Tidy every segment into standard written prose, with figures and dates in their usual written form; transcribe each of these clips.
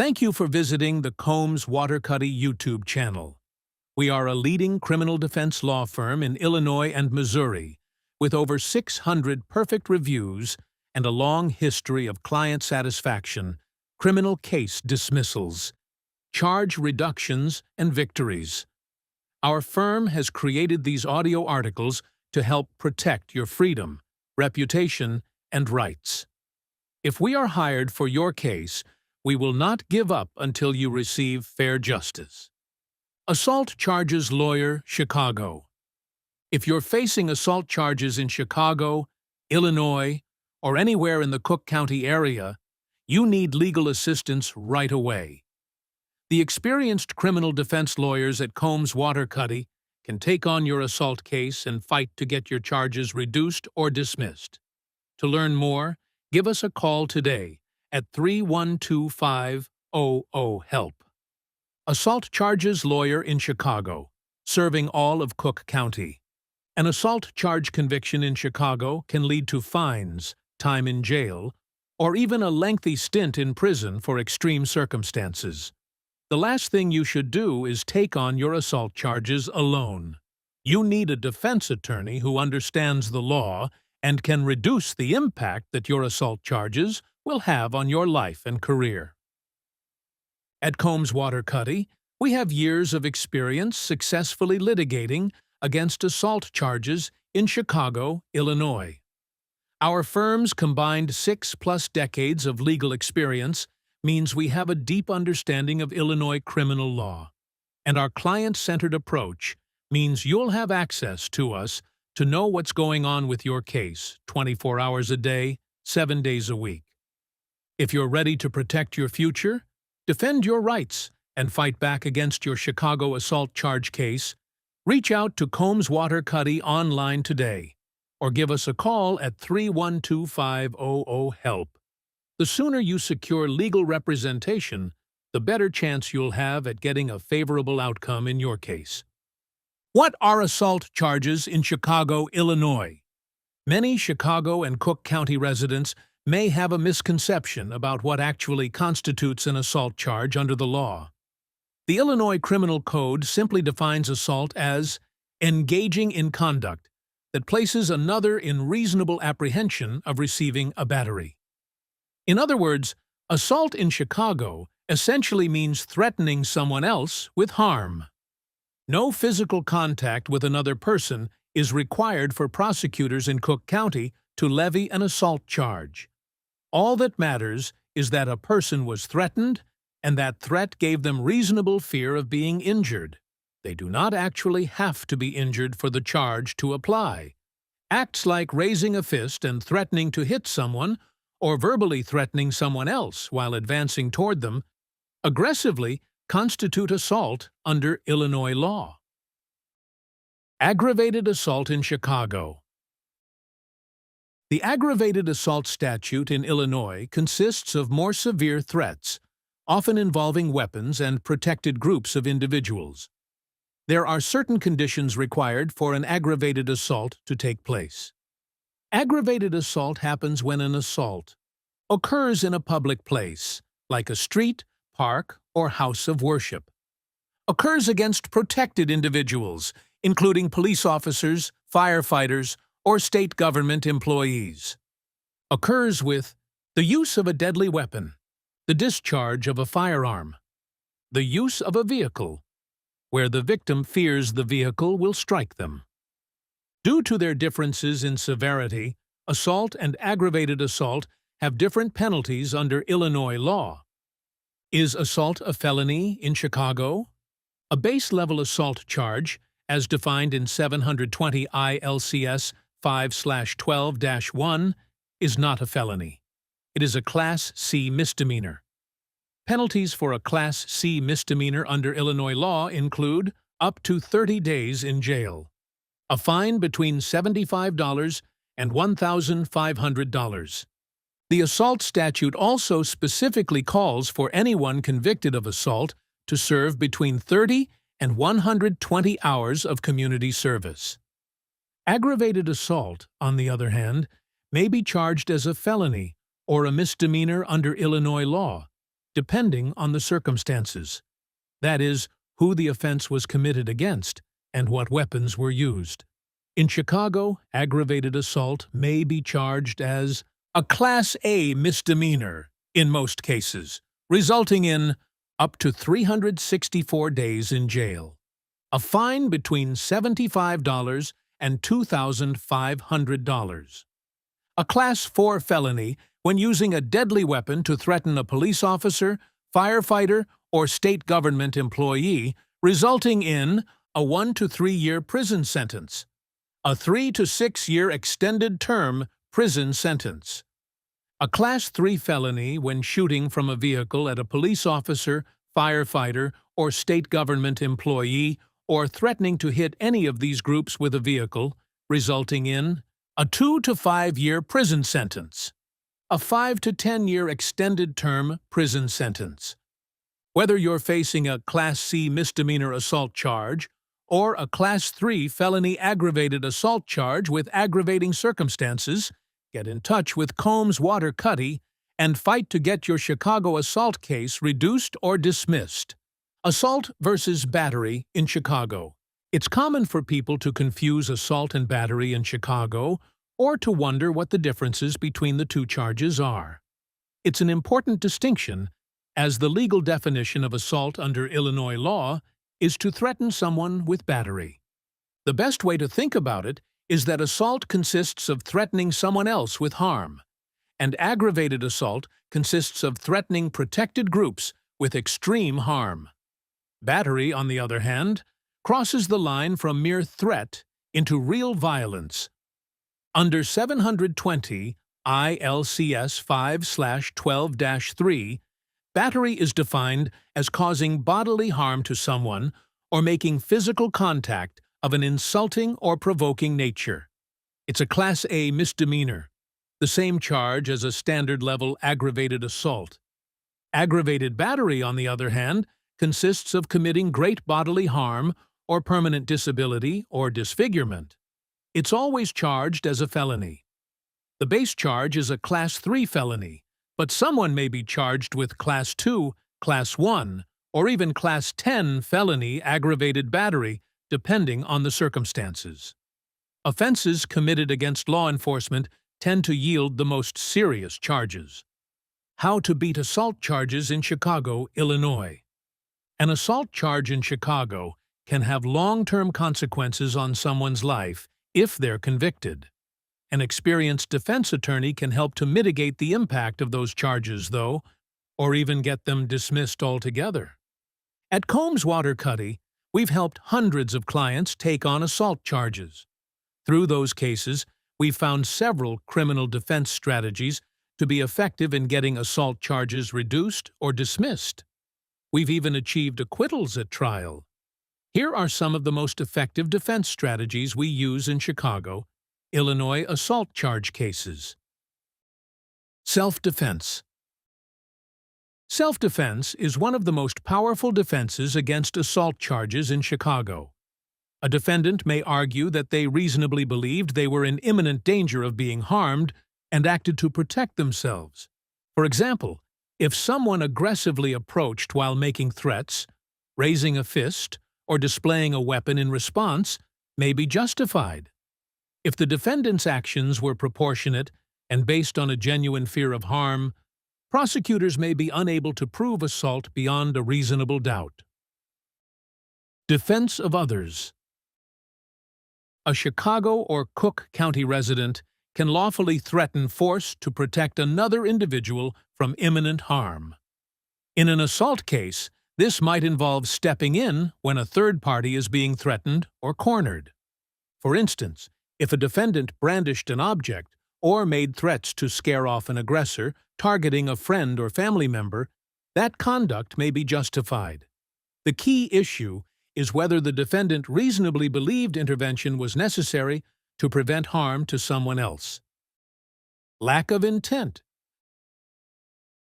Thank you for visiting the Combs Waterkotte YouTube channel. We are a leading criminal defense law firm in Illinois and Missouri, with over 600 perfect reviews and a long history of client satisfaction, criminal case dismissals, charge reductions, and victories. Our firm has created these audio articles to help protect your freedom, reputation, and rights. If we are hired for your case, we will not give up until you receive fair justice. Assault Charges Lawyer, Chicago. If you're facing assault charges in Chicago, Illinois, or anywhere in the Cook County area, you need legal assistance right away. The experienced criminal defense lawyers at Combs Waterkotte can take on your assault case and fight to get your charges reduced or dismissed. To learn more, give us a call today at 312-500-HELP. Assault Charges Lawyer in Chicago, serving all of Cook County. An assault charge conviction in Chicago can lead to fines, time in jail, or even a lengthy stint in prison for extreme circumstances. The last thing you should do is take on your assault charges alone. You need a defense attorney who understands the law and can reduce the impact that your assault charges will have on your life and career. At Combs Waterkotte, we have years of experience successfully litigating against assault charges in Chicago, Illinois. Our firm's combined 6+ decades of legal experience means we have a deep understanding of Illinois criminal law, and our client-centered approach means you'll have access to us to know what's going on with your case 24 hours a day, 7 days a week. If you're ready to protect your future, defend your rights, and fight back against your Chicago assault charge case, reach out to Combs Waterkotte online today, or give us a call at 312-500-HELP. The sooner you secure legal representation, the better chance you'll have at getting a favorable outcome in your case. What are assault charges in Chicago, Illinois? Many Chicago and Cook County residents may have a misconception about what actually constitutes an assault charge under the law. The Illinois Criminal Code simply defines assault as engaging in conduct that places another in reasonable apprehension of receiving a battery. In other words, assault in Chicago essentially means threatening someone else with harm. No physical contact with another person is required for prosecutors in Cook County to levy an assault charge. All that matters is that a person was threatened, and that threat gave them reasonable fear of being injured. They do not actually have to be injured for the charge to apply. Acts like raising a fist and threatening to hit someone, or verbally threatening someone else while advancing toward them, aggressively constitute assault under Illinois law. Aggravated assault in Chicago. The aggravated assault statute in Illinois consists of more severe threats, often involving weapons and protected groups of individuals. There are certain conditions required for an aggravated assault to take place. Aggravated assault happens when an assault occurs in a public place, like a street, park, or house of worship. Occurs against protected individuals, including police officers, firefighters, or state government employees. Occurs with the use of a deadly weapon, the discharge of a firearm, the use of a vehicle, where the victim fears the vehicle will strike them. Due to their differences in severity, assault and aggravated assault have different penalties under Illinois law. Is assault a felony in Chicago? A base-level assault charge, as defined in 720 ILCS 5/12-1, is not a felony. It is a Class C misdemeanor. Penalties for a Class C misdemeanor under Illinois law include up to 30 days in jail, a fine between $75 and $1,500. The assault statute also specifically calls for anyone convicted of assault to serve between 30 and 120 hours of community service. Aggravated assault, on the other hand, may be charged as a felony or a misdemeanor under Illinois law, depending on the circumstances. That is, who the offense was committed against and what weapons were used. In Chicago, aggravated assault may be charged as a Class A misdemeanor in most cases, resulting in up to 364 days in jail, a fine between $75 and $2,500. A Class 4 felony when using a deadly weapon to threaten a police officer, firefighter, or state government employee, resulting in a 1 to 3 year prison sentence, a 3 to 6 year extended term prison sentence. A Class 3 felony when shooting from a vehicle at a police officer, firefighter, or state government employee, or threatening to hit any of these groups with a vehicle, resulting in a 2 to 5 year prison sentence, a 5 to 10 year extended term prison sentence. Whether you're facing a Class C misdemeanor assault charge or a Class 3 felony aggravated assault charge with aggravating circumstances, get in touch with Combs Waterkotte and fight to get your Chicago assault case reduced or dismissed. Assault versus battery in Chicago. It's common for people to confuse assault and battery in Chicago or to wonder what the differences between the two charges are. It's an important distinction, as the legal definition of assault under Illinois law is to threaten someone with battery. The best way to think about it is that assault consists of threatening someone else with harm, and aggravated assault consists of threatening protected groups with extreme harm. Battery, on the other hand, crosses the line from mere threat into real violence. Under 720 ILCS 5/12-3, battery is defined as causing bodily harm to someone or making physical contact of an insulting or provoking nature. It's a Class A misdemeanor, the same charge as a standard-level aggravated assault. Aggravated battery, on the other hand, consists of committing great bodily harm or permanent disability or disfigurement. It's always charged as a felony. The base charge is a Class 3 felony, but someone may be charged with Class 2, Class 1, or even Class 10 felony aggravated battery, depending on the circumstances. Offenses committed against law enforcement tend to yield the most serious charges. How to beat assault charges in Chicago, Illinois. An assault charge in Chicago can have long-term consequences on someone's life if they're convicted. An experienced defense attorney can help to mitigate the impact of those charges, though, or even get them dismissed altogether. At Combs Waterkotte, we've helped hundreds of clients take on assault charges. Through those cases, we've found several criminal defense strategies to be effective in getting assault charges reduced or dismissed. We've even achieved acquittals at trial. Here are some of the most effective defense strategies we use in Chicago, Illinois assault charge cases. Self-defense. Self-defense is one of the most powerful defenses against assault charges in Chicago. A defendant may argue that they reasonably believed they were in imminent danger of being harmed and acted to protect themselves. For example, if someone aggressively approached while making threats, raising a fist, or displaying a weapon in response may be justified. If the defendant's actions were proportionate and based on a genuine fear of harm, prosecutors may be unable to prove assault beyond a reasonable doubt. Defense of others. A Chicago or Cook County resident can lawfully threaten force to protect another individual from imminent harm. In an assault case, this might involve stepping in when a third party is being threatened or cornered. For instance, if a defendant brandished an object or made threats to scare off an aggressor targeting a friend or family member, that conduct may be justified. The key issue is whether the defendant reasonably believed intervention was necessary to prevent harm to someone else. Lack of intent.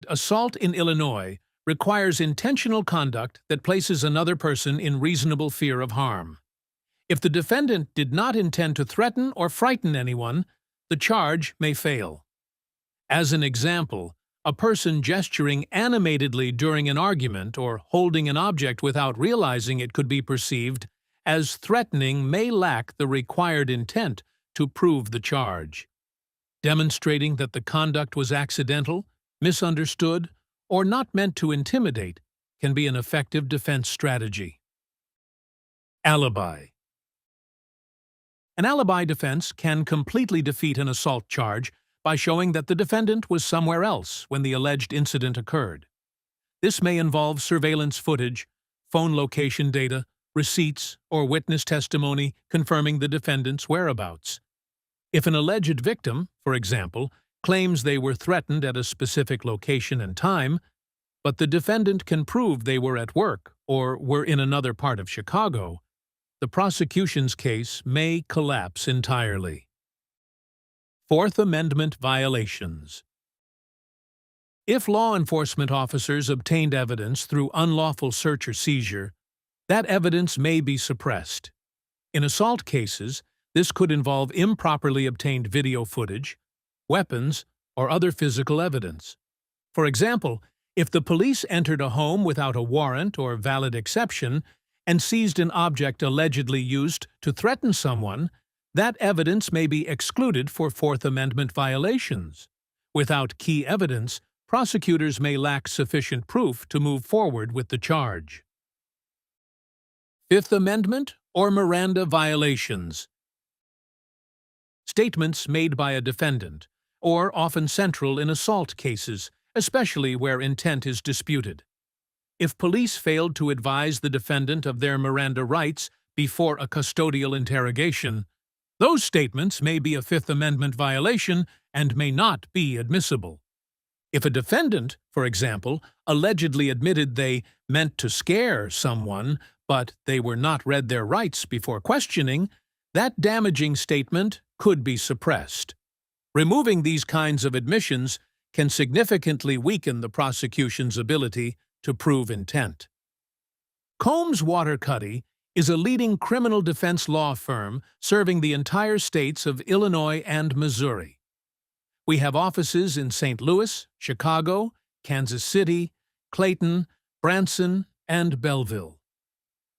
Assault in Illinois requires intentional conduct that places another person in reasonable fear of harm. If the defendant did not intend to threaten or frighten anyone, the charge may fail. As an example, A person gesturing animatedly during an argument or holding an object without realizing it could be perceived as threatening may lack the required intent to prove the charge. Demonstrating that the conduct was accidental, misunderstood, or not meant to intimidate can be an effective defense strategy. Alibi. An alibi defense can completely defeat an assault charge by showing that the defendant was somewhere else when the alleged incident occurred. This may involve surveillance footage, phone location data, receipts, or witness testimony confirming the defendant's whereabouts. If an alleged victim, for example, claims they were threatened at a specific location and time, but the defendant can prove they were at work or were in another part of Chicago, the prosecution's case may collapse entirely. Fourth Amendment violations. If law enforcement officers obtained evidence through unlawful search or seizure, that evidence may be suppressed. In assault cases, this could involve improperly obtained video footage, weapons, or other physical evidence. For example, if the police entered a home without a warrant or valid exception and seized an object allegedly used to threaten someone, that evidence may be excluded for Fourth Amendment violations. Without key evidence, prosecutors may lack sufficient proof to move forward with the charge. Fifth Amendment or Miranda violations. Statements made by a defendant, or often central in assault cases, especially where intent is disputed. If police failed to advise the defendant of their Miranda rights before a custodial interrogation, those statements may be a Fifth Amendment violation and may not be admissible. If a defendant, for example, allegedly admitted they meant to scare someone, but they were not read their rights before questioning, that damaging statement could be suppressed. Removing these kinds of admissions can significantly weaken the prosecution's ability to prove intent. Combs Waterkotte is a leading criminal defense law firm serving the entire states of Illinois and Missouri. We have offices in St. Louis, Chicago, Kansas City, Clayton, Branson, and Belleville.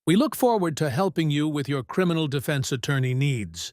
We look forward to helping you with your criminal defense attorney needs.